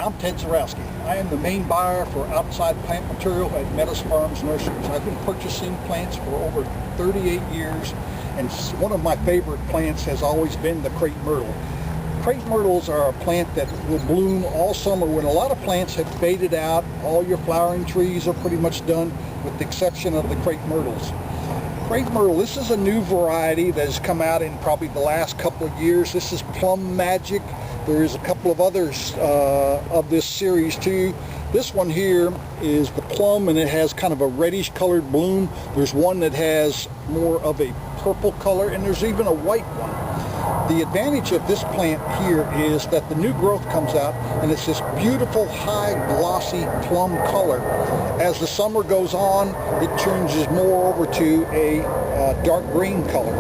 I'm Ted Zarowski. I am the main buyer for outside plant material at Meadows Farms Nurseries. I've been purchasing plants for over 38 years, and one of my favorite plants has always been the crepe myrtle. Crepe myrtles are a plant that will bloom all summer when a lot of plants have faded out. All your flowering trees are pretty much done with the exception of the crepe myrtles. Crepe myrtle, this is a new variety that has come out in probably the last couple of years. This is Plum Magic. There's a couple of others of this series too. This one here is the plum, and it has kind of a reddish colored bloom. There's one that has more of a purple color, and there's even a white one. The advantage of this plant here is that the new growth comes out and it's this beautiful high glossy plum color. As the summer goes on, it changes more over to a dark green color.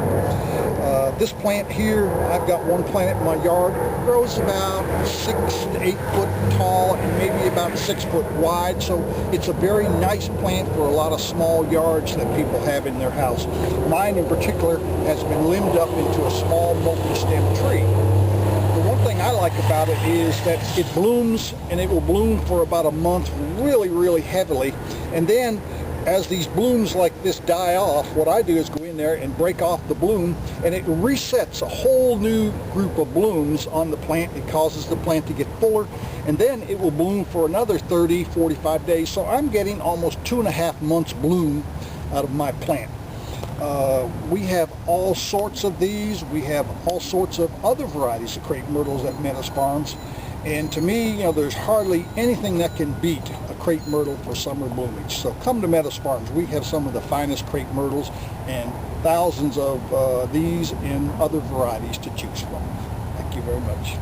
This plant here, I've got one plant in my yard. It grows about 6 to 8 foot tall and maybe about 6 foot wide, so it's a very nice plant for a lot of small yards that people have in their house. Mine in particular has been limbed up into a small multi-stem tree. The one thing I like about it is that it blooms, and it will bloom for about a month really heavily, and then as these blooms like this die off, what I do is go in there and break off the bloom, and it resets a whole new group of blooms on the plant. It causes the plant to get fuller, and then it will bloom for another 30-45 days. So I'm getting almost 2.5 months bloom out of my plant. We have all sorts of these. We have all sorts of other varieties of crepe myrtles at Meadows Farms. And to me, there's hardly anything that can beat a crepe myrtle for summer bloomage. So come to Meadows Farms. We have some of the finest crepe myrtles and thousands of these and other varieties to choose from. Thank you very much.